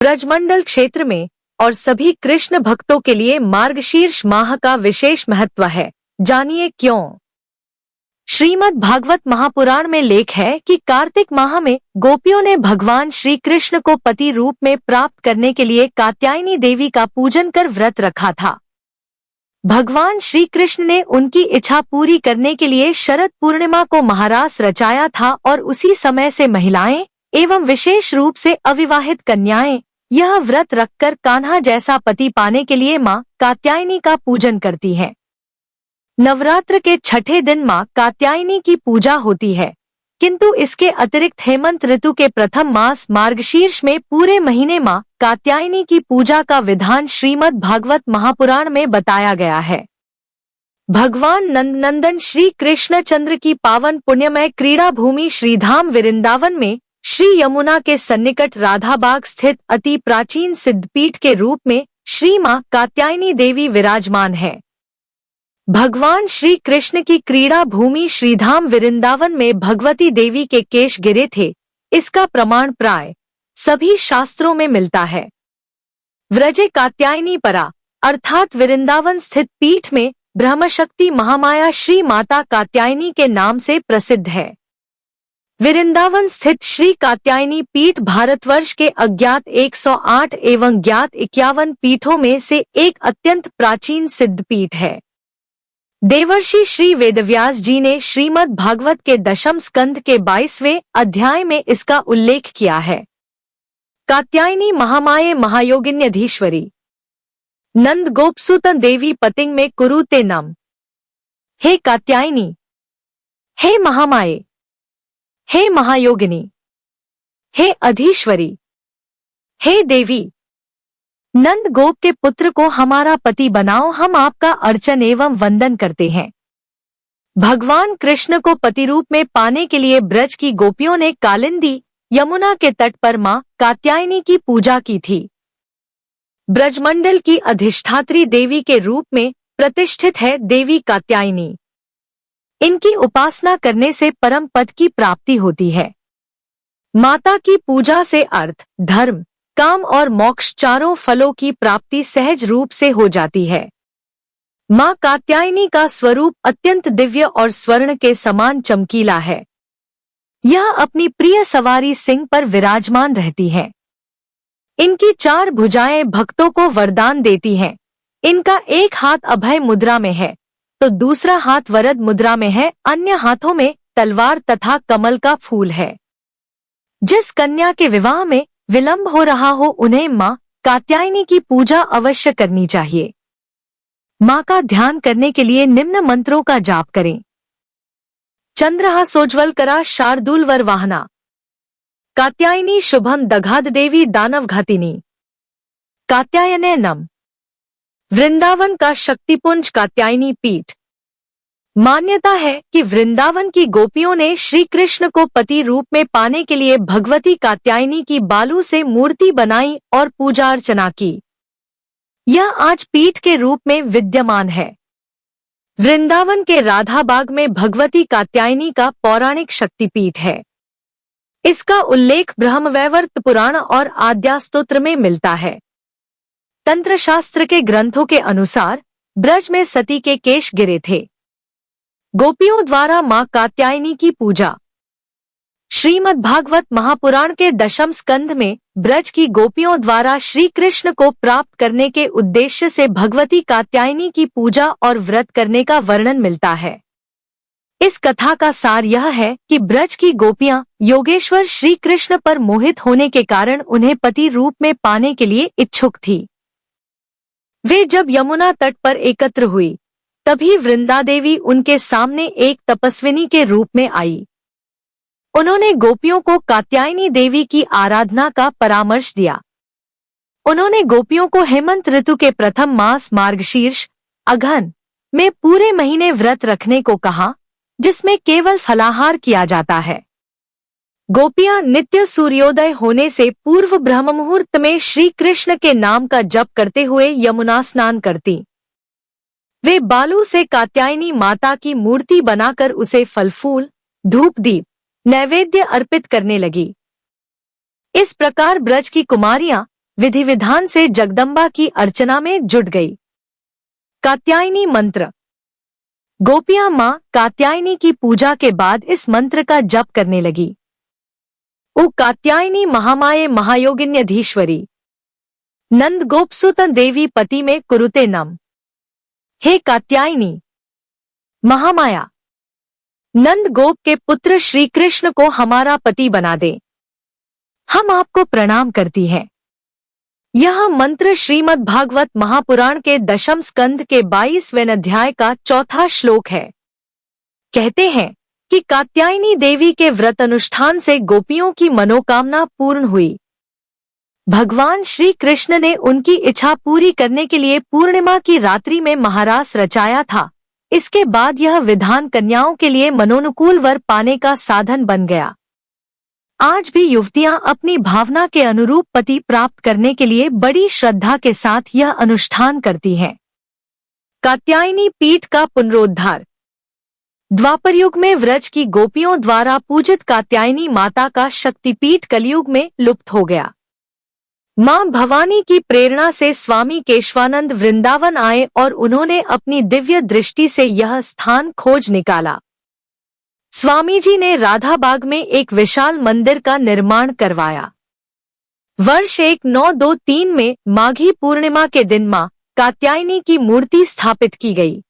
ब्रजमंडल क्षेत्र में और सभी कृष्ण भक्तों के लिए मार्गशीर्ष माह का विशेष महत्व है। जानिए क्यों। श्रीमद् भागवत महापुराण में लेख है कि कार्तिक माह में गोपियों ने भगवान श्री कृष्ण को पति रूप में प्राप्त करने के लिए कात्यायनी देवी का पूजन कर व्रत रखा था। भगवान श्री कृष्ण ने उनकी इच्छा पूरी करने के लिए शरद पूर्णिमा को महारास रचाया था और उसी समय से महिलाएं एवं विशेष रूप से अविवाहित कन्याएं यह व्रत रखकर कान्हा जैसा पति पाने के लिए मां कात्यायनी का पूजन करती हैं। नवरात्र के छठे दिन मां कात्यायनी की पूजा होती है, किंतु इसके अतिरिक्त हेमंत ऋतु के प्रथम मास मार्गशीर्ष में पूरे महीने मां कात्यायनी की पूजा का विधान श्रीमद् भागवत महापुराण में बताया गया है। भगवान नंदनंदन श्री कृष्णचंद्र की पावन पुण्यमय क्रीड़ा भूमि श्रीधाम वृंदावन में श्री यमुना के सन्निकट राधाबाग स्थित अति प्राचीन सिद्धपीठ के रूप में श्री मां कात्यायनी देवी विराजमान है। भगवान श्री कृष्ण की क्रीड़ा भूमि श्रीधाम वृंदावन में भगवती देवी के केश गिरे थे, इसका प्रमाण प्राय सभी शास्त्रों में मिलता है। व्रजे कात्यायनी परा अर्थात वृंदावन स्थित पीठ में ब्रह्मशक्ति महामाया श्री माता कात्यायनी के नाम से प्रसिद्ध है। वृंदावन स्थित श्री कात्यायनी पीठ भारतवर्ष के अज्ञात 108 एवं ज्ञात 51 पीठों में से एक अत्यंत प्राचीन सिद्धपीठ है। देवर्षि श्री वेदव्यास जी ने श्रीमद् भागवत के दशम स्कंध के 22वें अध्याय में इसका उल्लेख किया है। कात्यायनी महामाये महायोगिन्यधीश्वरी नंद गोपसुत देवी पतिंग में कुरुते नम। हे कात्यायनी, हे महामाये, हे महायोगिनी, हे अधीश्वरी, हे देवी, नंद गोप के पुत्र को हमारा पति बनाओ, हम आपका अर्चन एवं वंदन करते हैं। भगवान कृष्ण को पति रूप में पाने के लिए ब्रज की गोपियों ने कालिंदी यमुना के तट पर मां कात्यायनी की पूजा की थी। ब्रजमंडल की अधिष्ठात्री देवी के रूप में प्रतिष्ठित है देवी कात्यायनी। इनकी उपासना करने से परम पद की प्राप्ति होती है। माता की पूजा से अर्थ, धर्म, काम और मोक्ष चारों फलों की प्राप्ति सहज रूप से हो जाती है। मां कात्यायनी का स्वरूप अत्यंत दिव्य और स्वर्ण के समान चमकीला है। यह अपनी प्रिय सवारी सिंह पर विराजमान रहती है। इनकी 4 भुजाएं भक्तों को वरदान देती हैं। इनका एक हाथ अभय मुद्रा में है तो दूसरा हाथ वरद मुद्रा में है, अन्य हाथों में तलवार तथा कमल का फूल है। जिस कन्या के विवाह में विलंब हो रहा हो उन्हें मां कात्यायनी की पूजा अवश्य करनी चाहिए। मां का ध्यान करने के लिए निम्न मंत्रों का जाप करें। चंद्रहा सोज्वलकरा शार्दूल वर वाहना कात्यायनी शुभम दघाद देवी दानव घातिनी कात्यायने नम। वृंदावन का शक्तिपुंज कात्यायनी पीठ। मान्यता है कि वृंदावन की गोपियों ने श्री कृष्ण को पति रूप में पाने के लिए भगवती कात्यायनी की बालू से मूर्ति बनाई और पूजा अर्चना की। यह आज पीठ के रूप में विद्यमान है। वृंदावन के राधाबाग में भगवती कात्यायनी का पौराणिक शक्तिपीठ है। इसका उल्लेख ब्रह्मवैवर्त पुराण और आद्यास्तोत्र में मिलता है। तंत्र शास्त्र के ग्रंथों के अनुसार ब्रज में सती के केश गिरे थे। गोपियों द्वारा मां कात्यायनी की पूजा। श्रीमद् भागवत महापुराण के दशम स्कंध में ब्रज की गोपियों द्वारा श्री कृष्ण को प्राप्त करने के उद्देश्य से भगवती कात्यायनी की पूजा और व्रत करने का वर्णन मिलता है। इस कथा का सार यह है कि ब्रज की गोपियां योगेश्वर श्री कृष्ण पर मोहित होने के कारण उन्हें पति रूप में पाने के लिए इच्छुक थी। वे जब यमुना तट पर एकत्र हुई तभी वृंदा देवी उनके सामने एक तपस्विनी के रूप में आई। उन्होंने गोपियों को कात्यायनी देवी की आराधना का परामर्श दिया। उन्होंने गोपियों को हेमंत ऋतु के प्रथम मास मार्गशीर्ष अघन में पूरे महीने व्रत रखने को कहा, जिसमें केवल फलाहार किया जाता है। गोपियां नित्य सूर्योदय होने से पूर्व ब्रह्म मुहूर्त में श्री कृष्ण के नाम का जप करते हुए यमुना स्नान करती। वे बालू से कात्यायनी माता की मूर्ति बनाकर उसे फल फूल, धूप दीप, नैवेद्य अर्पित करने लगी। इस प्रकार ब्रज की कुमारियां विधि विधान से जगदम्बा की अर्चना में जुट गई। कात्यायनी मंत्र। गोपियां मां कात्यायनी की पूजा के बाद इस मंत्र का जप करने लगी। उ कात्यायनी महामाये महायोगिन्यधीश्वरी नंद गोपसुत देवी पति में कुरुते नम। हे कात्यायनी महामाया, नंद गोप के पुत्र श्री कृष्ण को हमारा पति बना दे। हम आपको प्रणाम करती हैं। यह मंत्र श्रीमद् भागवत महापुराण के 10वें स्कंध के 22वें अध्याय का 4था श्लोक है। कहते हैं कि कात्यायनी देवी के व्रत अनुष्ठान से गोपियों की मनोकामना पूर्ण हुई। भगवान श्री कृष्ण ने उनकी इच्छा पूरी करने के लिए पूर्णिमा की रात्रि में महारास रचाया था। इसके बाद यह विधान कन्याओं के लिए मनोनुकूल वर पाने का साधन बन गया। आज भी युवतियां अपनी भावना के अनुरूप पति प्राप्त करने के लिए बड़ी श्रद्धा के साथ यह अनुष्ठान करती हैं। कात्यायनी पीठ का पुनरोद्धार। द्वापर युग में व्रज की गोपियों द्वारा पूजित कात्यायनी माता का शक्तिपीठ कलयुग में लुप्त हो गया। मां भवानी की प्रेरणा से स्वामी केशवानंद वृंदावन आए और उन्होंने अपनी दिव्य दृष्टि से यह स्थान खोज निकाला। स्वामी जी ने राधाबाग में एक विशाल मंदिर का निर्माण करवाया। वर्ष 1923 में माघी पूर्णिमा के दिन मां कात्यायनी की मूर्ति स्थापित की गई।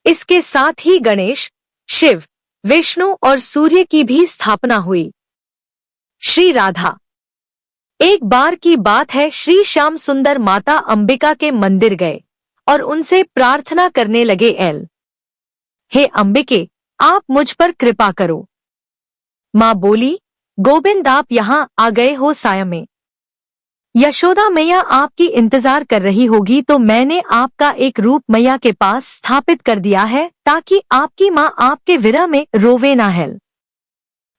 इसके साथ ही गणेश, शिव, विष्णु और सूर्य की भी स्थापना हुई। श्री राधा। एक बार की बात है, श्री श्याम सुंदर माता अंबिका के मंदिर गए और उनसे प्रार्थना करने लगे, हे अंबिके, आप मुझ पर कृपा करो। माँ बोली, गोविंद आप यहाँ आ गए हो साय में। यशोदा मैया आपकी इंतजार कर रही होगी, तो मैंने आपका एक रूप मैया के पास स्थापित कर दिया है ताकि आपकी माँ आपके विरह में रोवे ना है।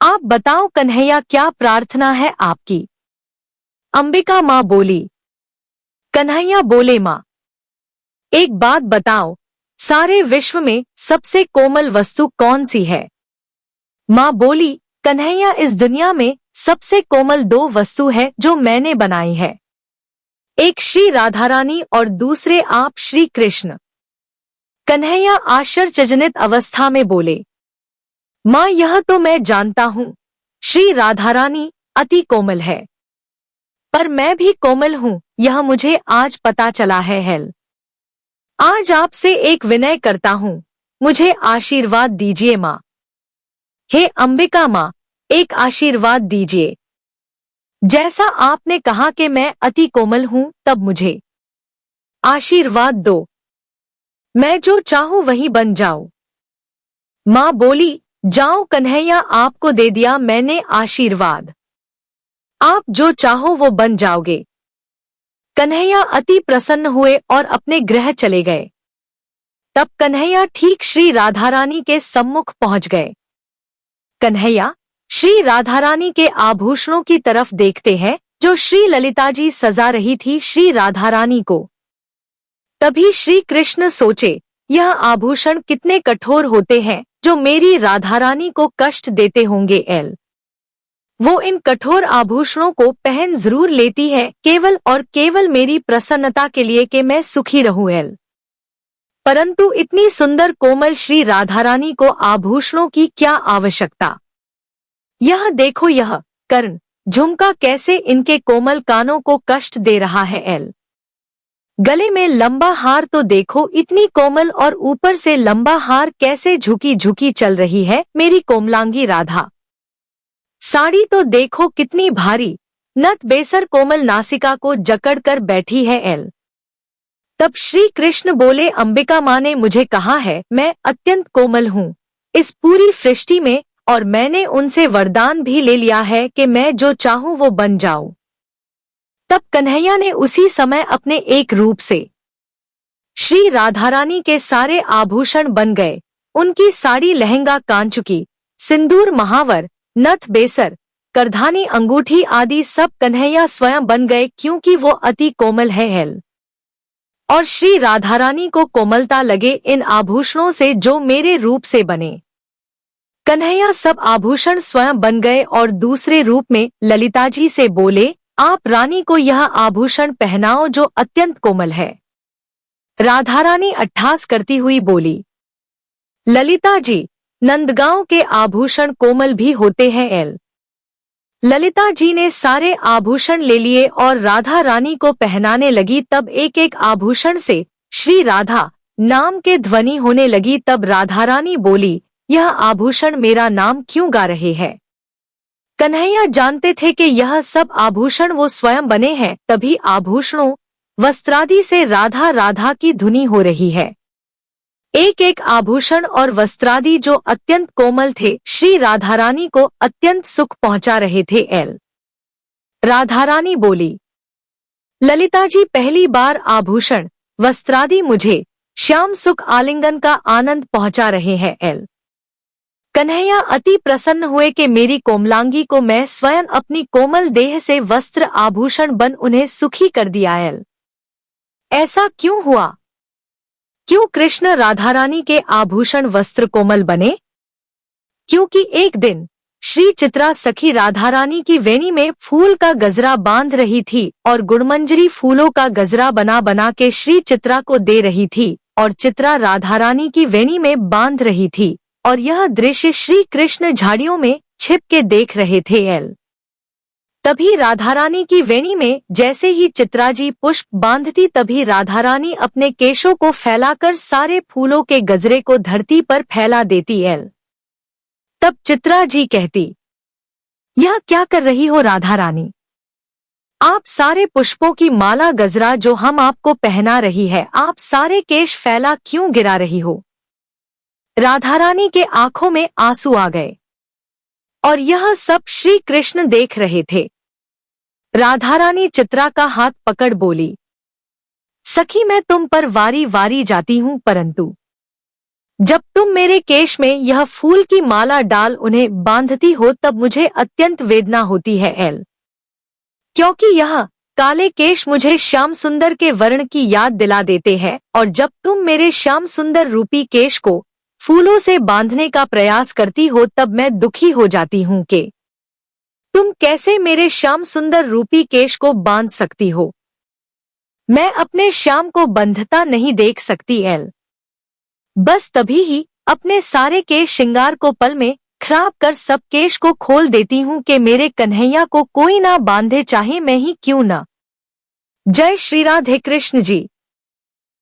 आप बताओ कन्हैया, क्या प्रार्थना है आपकी? अंबिका माँ बोली। कन्हैया बोले, माँ एक बात बताओ, सारे विश्व में सबसे कोमल वस्तु कौन सी है? माँ बोली, कन्हैया इस दुनिया में सबसे कोमल 2 वस्तु है जो मैंने बनाई है। एक श्री राधा रानी और दूसरे आप श्री कृष्ण। कन्हैया आश्चर्यजनित अवस्था में बोले, माँ यह तो मैं जानता हूँ, श्री राधा रानी अति कोमल है, पर मैं भी कोमल हूँ, यह मुझे आज पता चला है। आज आपसे एक विनय करता हूँ, मुझे आशीर्वाद दीजिए माँ। हे अंबिका माँ, एक आशीर्वाद दीजिए। जैसा आपने कहा कि मैं अति कोमल हूँ, तब मुझे आशीर्वाद दो, मैं जो चाहूँ वही बन जाऊँ। माँ बोली, जाओ कन्हैया, आपको दे दिया मैंने आशीर्वाद, आप जो चाहो वो बन जाओगे। कन्हैया अति प्रसन्न हुए और अपने गृह चले गए। तब कन्हैया ठीक श्री राधा रानी के सम्मुख पहुंच गए। कन्हैया श्री राधा रानी के आभूषणों की तरफ देखते हैं जो श्री ललिता जी सजा रही थी श्री राधा रानी को। तभी श्री कृष्ण सोचे, यह आभूषण कितने कठोर होते हैं जो मेरी राधा रानी को कष्ट देते होंगे। वो इन कठोर आभूषणों को पहन जरूर लेती है, केवल और केवल मेरी प्रसन्नता के लिए कि मैं सुखी रहूं। परंतु इतनी सुंदर कोमल श्री राधा रानी को आभूषणों की क्या आवश्यकता? यह देखो, यह कर्ण झुमका कैसे इनके कोमल कानों को कष्ट दे रहा है। गले में लंबा हार तो देखो, इतनी कोमल, और ऊपर से लंबा हार कैसे झुकी झुकी चल रही है मेरी कोमलांगी राधा। साड़ी तो देखो कितनी भारी, नत बेसर कोमल नासिका को जकड़ कर बैठी है। तब श्री कृष्ण बोले, अंबिका माँ ने मुझे कहा है मैं अत्यंत कोमल हूँ इस पूरी सृष्टि में, और मैंने उनसे वरदान भी ले लिया है कि मैं जो चाहूँ वो बन जाऊं। तब कन्हैया ने उसी समय अपने एक रूप से श्री राधा रानी के सारे आभूषण बन गए। उनकी साड़ी, लहंगा, कांचुकी, सिंदूर, महावर, नथ, बेसर, करधानी, अंगूठी आदि सब कन्हैया स्वयं बन गए, क्योंकि वो अति कोमल है। और श्री राधा रानी को कोमलता लगे इन आभूषणों से जो मेरे रूप से बने। कन्हैया सब आभूषण स्वयं बन गए और दूसरे रूप में ललिता जी से बोले, आप रानी को यह आभूषण पहनाओ जो अत्यंत कोमल है। राधा रानी अट्ठास करती हुई बोली, ललिता जी, नंदगांव के आभूषण कोमल भी होते हैं। ललिता जी ने सारे आभूषण ले लिए और राधा रानी को पहनाने लगी। तब एक एक आभूषण से श्री राधा नाम के ध्वनि होने लगी। तब राधा रानी बोली, यह आभूषण मेरा नाम क्यों गा रहे हैं? कन्हैया जानते थे कि यह सब आभूषण वो स्वयं बने हैं। तभी आभूषणों वस्त्रादि से राधा राधा की धुनी हो रही है। एक एक आभूषण और वस्त्रादि जो अत्यंत कोमल थे, श्री राधा रानी को अत्यंत सुख पहुंचा रहे थे। राधा रानी बोली, ललिता जी, पहली बार आभूषण वस्त्रादि मुझे श्याम सुख आलिंगन का आनंद पहुंचा रहे हैं। कन्हैया अति प्रसन्न हुए कि मेरी कोमलांगी को मैं स्वयं अपनी कोमल देह से वस्त्र आभूषण बन उन्हें सुखी कर दिया। ऐसा क्यों हुआ? क्यों कृष्ण राधा रानी के आभूषण वस्त्र कोमल बने? क्योंकि एक दिन श्री चित्रा सखी राधा रानी की वेणी में फूल का गजरा बांध रही थी और गुड़मंजरी फूलों का गजरा बना बना के श्री चित्रा को दे रही थी और चित्रा राधा रानी की वेणी में बांध रही थी और यह दृश्य श्री कृष्ण झाड़ियों में छिप के देख रहे थे। तभी राधा रानी की वेणी में जैसे ही चित्रा जी पुष्प बांधती, तभी राधा रानी अपने केशों को फैलाकर सारे फूलों के गजरे को धरती पर फैला देती। तब चित्रा जी कहती, यह क्या कर रही हो राधा रानी? आप सारे पुष्पों की माला गजरा जो हम आपको पहना रही है, आप सारे केश फैला क्यों गिरा रही हो? राधा रानी के आंखों में आंसू आ गए और यह सब श्री कृष्ण देख रहे थे। राधा रानी चित्रा का हाथ पकड़ बोली, सखी, मैं तुम पर वारी वारी जाती हूँ, परंतु जब तुम मेरे केश में यह फूल की माला डाल उन्हें बांधती हो तब मुझे अत्यंत वेदना होती है। क्योंकि यह काले केश मुझे श्याम सुंदर के वर्ण की याद दिला देते हैं और जब तुम मेरे श्याम सुंदर रूपी केश को फूलों से बांधने का प्रयास करती हो तब मैं दुखी हो जाती हूँ कि तुम कैसे मेरे श्याम सुंदर रूपी केश को बांध सकती हो। मैं अपने श्याम को बंधता नहीं देख सकती। बस तभी ही अपने सारे केश श्रृंगार को पल में खराब कर सब केश को खोल देती हूँ कि मेरे कन्हैया को कोई ना बांधे, चाहे मैं ही क्यों ना। जय श्री राधे कृष्ण जी।